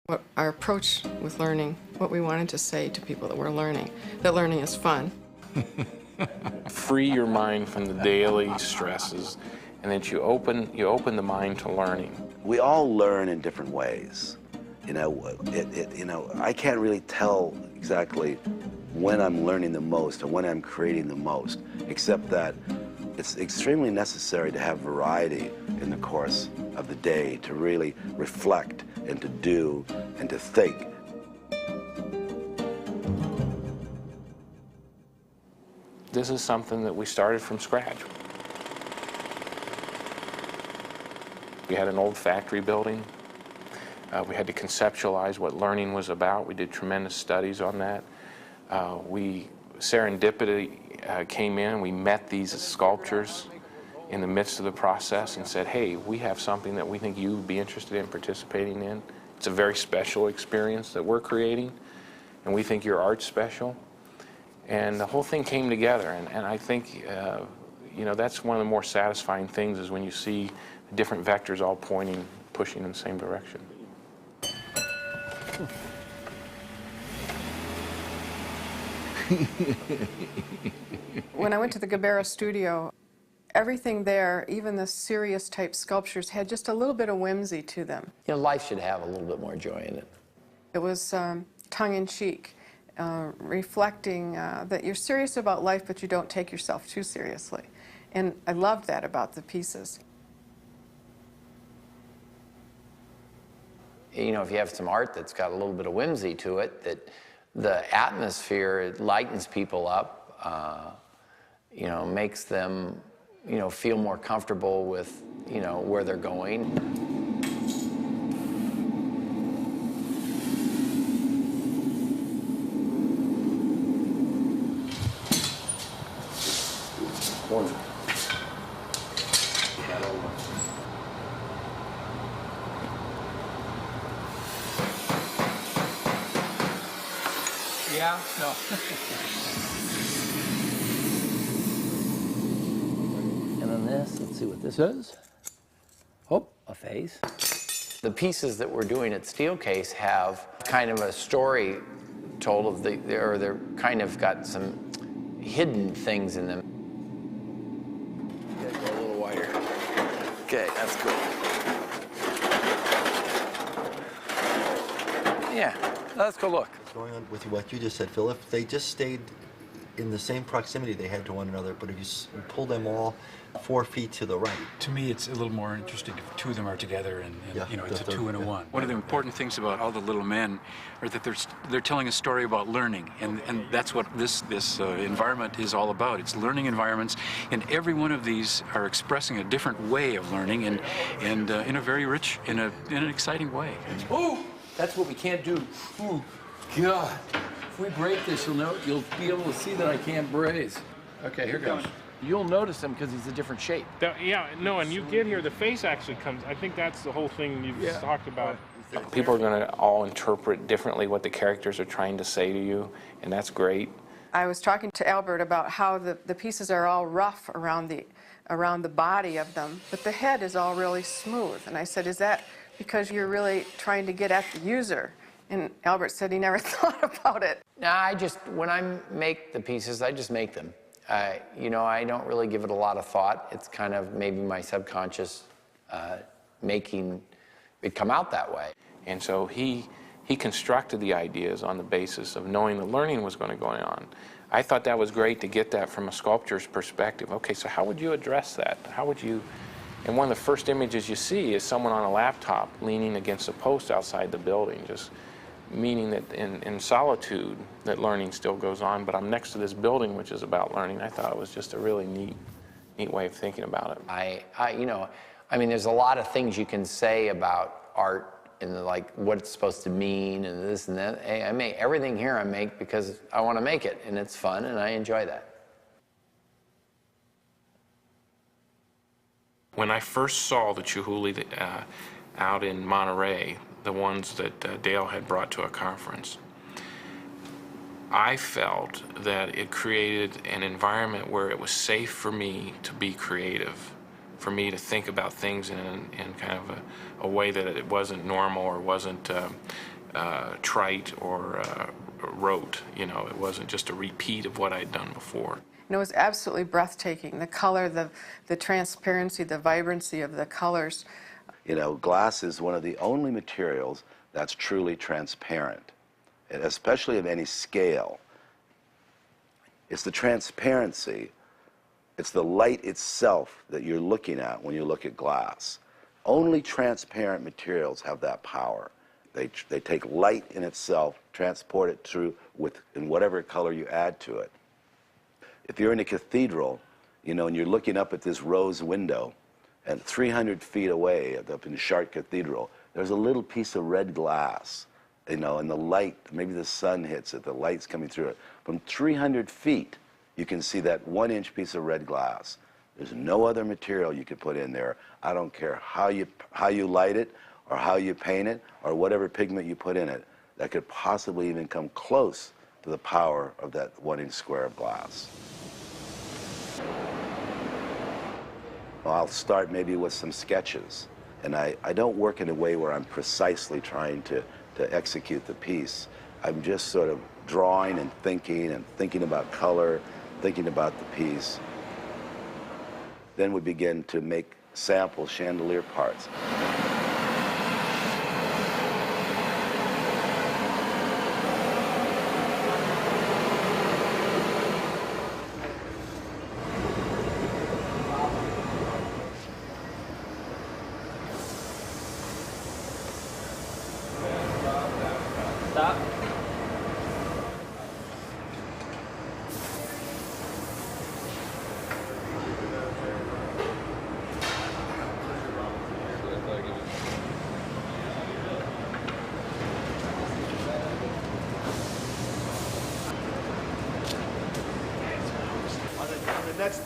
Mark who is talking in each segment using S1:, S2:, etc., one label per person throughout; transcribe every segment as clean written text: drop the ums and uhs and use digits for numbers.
S1: What our approach with learning, what we wanted to say to people that learning is fun.
S2: Free your mind from the daily stresses, and that you open the mind to learning.
S3: We all learn in different ways. You know, I can't really tell exactly when I'm learning the most or when I'm creating the most, except that it's extremely necessary to have variety in the course of the day to really reflect and to do and to think.
S2: This is something that we started from scratch. We had an old factory building. We had to conceptualize what learning was about. We did tremendous studies on that. Serendipity came in. We met these sculptures in the midst of the process and said, hey, we have something that we think you would be interested in participating in. It's a very special experience that we're creating, and we think your art's special. And the whole thing came together, and I think you know, that's one of the more satisfying things is when you see different vectors all pointing, pushing in the same direction.
S1: When I went to the Guibara studio, everything there, even the serious type sculptures, had just a little bit of whimsy to them.
S4: You know, life should have a little bit more joy in it.
S1: It was tongue-in-cheek, reflecting that you're serious about life, but you don't take yourself too seriously. And I loved that about the pieces.
S4: You know, if you have some art that's got a little bit of whimsy to it, that the atmosphere, it lightens people up, you know, makes them, you know, feel more comfortable with, you know, where they're going.
S3: One.
S5: Yeah, no.
S6: And then this, let's see what this is. Oh, a face.
S4: The pieces that we're doing at Steelcase have kind of a story told of or they're kind of got some hidden things in them.
S6: Yeah, go a little wider. Okay, that's cool. Yeah, let's go look.
S7: Going on with what you just said, Phil, if they just stayed in the same proximity they had to one another, but if you pull them all 4 feet to the right.
S5: To me, it's a little more interesting if two of them are together and
S7: Yeah,
S5: you know, it's a
S7: they're-
S5: two and a
S7: yeah.
S5: one. One of the important things about all the little men are that they're telling a story about learning, and that's what this environment is all about. It's learning environments, and every one of these are expressing a different way of learning, and in a very rich, in an exciting way.
S6: Oh, that's what we can't do. Ooh, God. If we break this, you'll be able to see that I can't braze. Okay, here goes. You'll notice him because he's a different shape.
S8: Yeah, no, and you get here, the face actually comes. I think that's the whole thing you've talked about.
S2: People are going to all interpret differently what the characters are trying to say to you, and that's great.
S1: I was talking to Albert about how the pieces are all rough around the body of them, but the head is all really smooth. And I said, is that because you're really trying to get at the user? And Albert said he never thought about it.
S4: Nah, when I make the pieces, I just make them. You know, I don't really give it a lot of thought. It's kind of maybe my subconscious making it come out that way.
S2: And so he constructed the ideas on the basis of knowing the learning was going to go on. I thought that was great to get that from a sculptor's perspective. Okay, so how would you address that? How would you... And one of the first images you see is someone on a laptop leaning against a post outside the building, just meaning that in solitude that learning still goes on, but I'm next to this building which is about learning. I thought it was just a really neat way of thinking about it.
S4: You know, I mean, there's a lot of things you can say about art and like what it's supposed to mean and this and that. Hey, I make everything here I make because I want to make it, and it's fun and I enjoy that.
S2: When I first saw the Chihuly out in Monterey, the ones that Dale had brought to a conference, I felt that it created an environment where it was safe for me to be creative, for me to think about things in kind of a way that it wasn't normal or wasn't trite or rote. You know, it wasn't just a repeat of what I'd done before.
S1: And it was absolutely breathtaking. The color, the transparency, the vibrancy of the colors.
S3: You know, glass is one of the only materials that's truly transparent, and especially of any scale. It's the transparency, it's the light itself that you're looking at when you look at glass. Only transparent materials have that power. They take light in itself, transport it through in whatever color you add to it. If you're in a cathedral, you know, and you're looking up at this rose window, and 300 feet away up in Chartres Cathedral, there's a little piece of red glass, you know, and the light, maybe the sun hits it, the light's coming through it. From 300 feet, you can see that 1-inch piece of red glass. There's no other material you could put in there. I don't care how you light it, or how you paint it, or whatever pigment you put in it, that could possibly even come close to the power of that 1-inch square of glass. Well, I'll start maybe with some sketches. And I don't work in a way where I'm precisely trying to execute the piece. I'm just sort of drawing and thinking about color, thinking about the piece. Then we begin to make sample chandelier parts.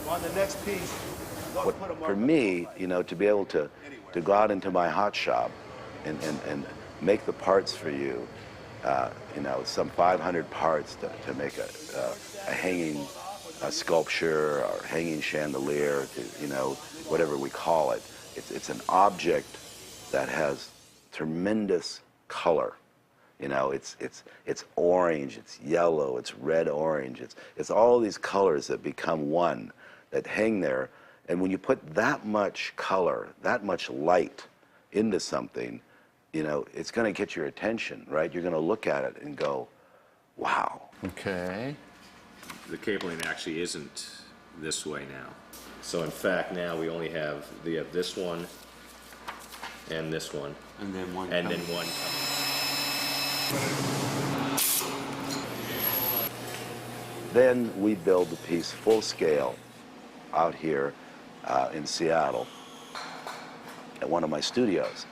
S3: On the next piece. For me, you know, to be able to go out into my hot shop and make the parts for you, you know, some 500 parts to make a hanging sculpture or hanging chandelier, you know, whatever we call it. It's an object that has tremendous color. You know, it's orange, it's yellow, it's red-orange. It's all these colors that become one, that hang there. And when you put that much color, that much light into something, you know, it's going to get your attention, right? You're going to look at it and go, wow.
S4: Okay.
S9: The cabling actually isn't this way now. So in fact, now we have this one and this one.
S5: And then one.
S9: And then one coming.
S3: Then we build the piece full scale out here in Seattle at one of my studios.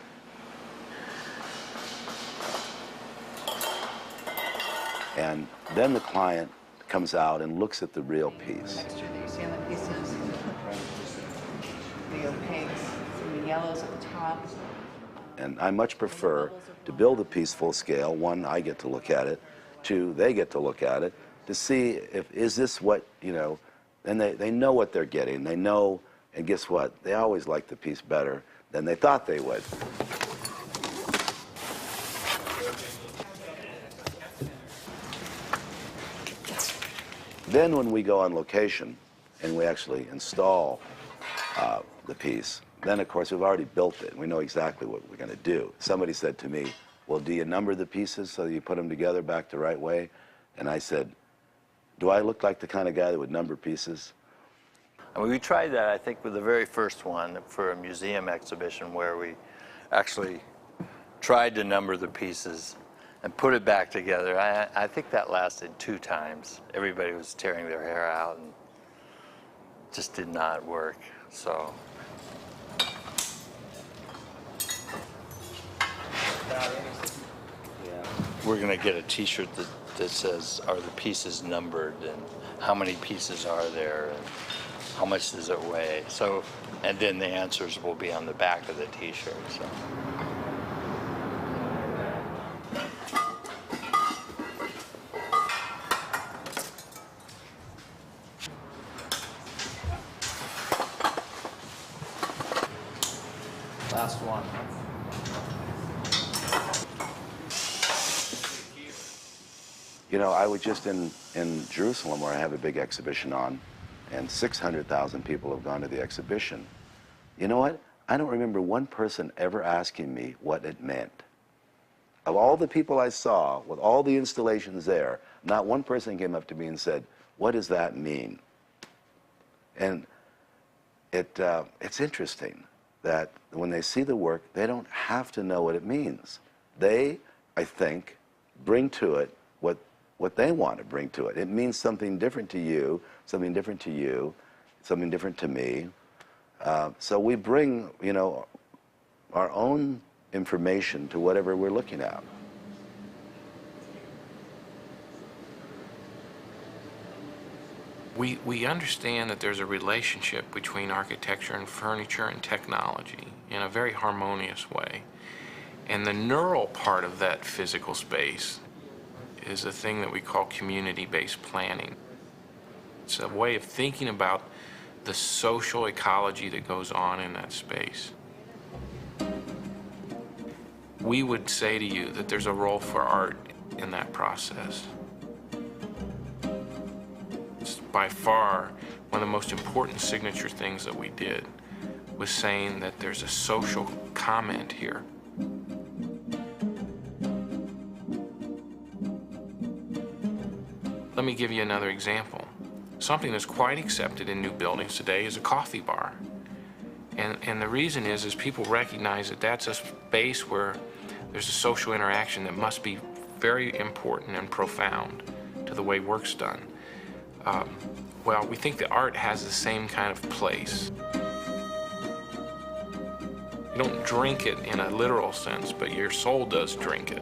S3: And then the client comes out and looks at the real piece.
S10: Texture that you see on the pieces, the opaques, some yellows at the top.
S3: And I much prefer to build a piece full scale. One, I get to look at it. Two, they get to look at it to see is this what, you know, and they know what they're getting. They know, and guess what? They always like the piece better than they thought they would. Then when we go on location and we actually install the piece, then of course we've already built it and we know exactly what we're going to do. Somebody said to me, well, do you number the pieces so that you put them together back the right way? And I said, do I look like the kind of guy that would number pieces?
S7: I mean, we tried that, I think, with the very first one for a museum exhibition where we actually tried to number the pieces and put it back together. I think that lasted 2 times. Everybody was tearing their hair out and just did not work. So. We're going to get a T-shirt that says, are the pieces numbered, and how many pieces are there, and how much does it weigh? So, and then the answers will be on the back of the T-shirt. So.
S4: Last one.
S3: You know, I was just in Jerusalem where I have a big exhibition on, and 600,000 people have gone to the exhibition. You know what? I don't remember one person ever asking me what it meant. Of all the people I saw, with all the installations there, not one person came up to me and said, "What does that mean?" And it's interesting that when they see the work, they don't have to know what it means. They, I think, bring to it what they want to bring to it. It means something different to you, something different to you, something different to me. So we bring, you know, our own information to whatever we're looking at.
S2: We understand that there's a relationship between architecture and furniture and technology in a very harmonious way. And the neural part of that physical space is a thing that we call community-based planning. It's a way of thinking about the social ecology that goes on in that space. We would say to you that there's a role for art in that process. It's by far one of the most important signature things that we did was saying that there's a social comment here. Let me give you another example. Something that's quite accepted in new buildings today is a coffee bar. And the reason is people recognize that that's a space where there's a social interaction that must be very important and profound to the way work's done. Well, we think that art has the same kind of place. You don't drink it in a literal sense, but your soul does drink it.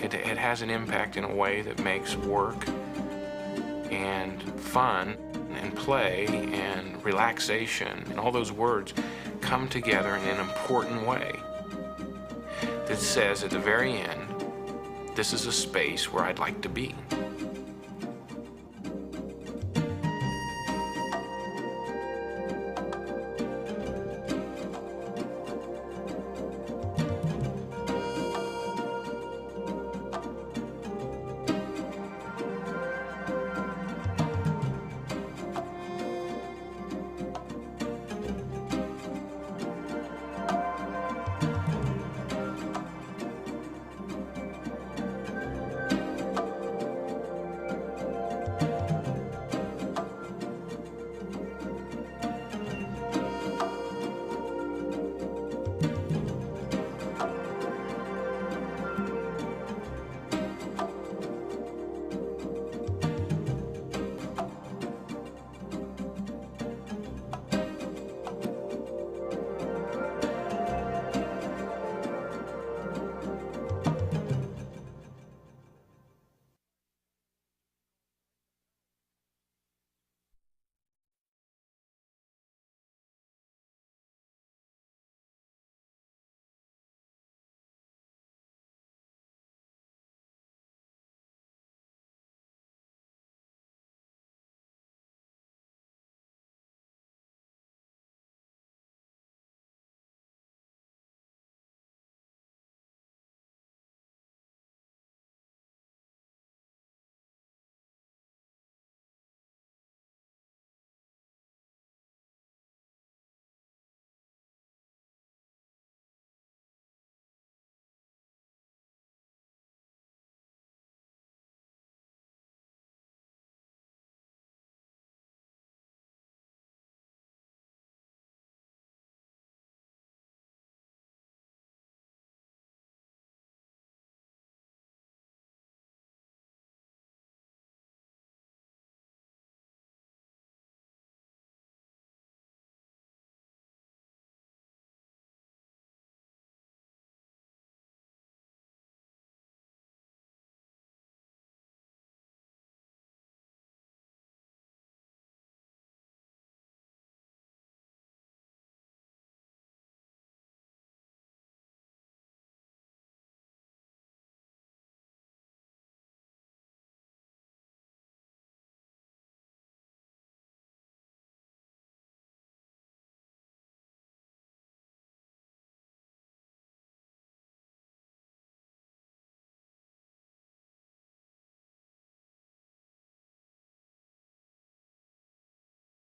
S2: It has an impact in a way that makes work and fun and play and relaxation and all those words come together in an important way that says at the very end, this is a space where I'd like to be.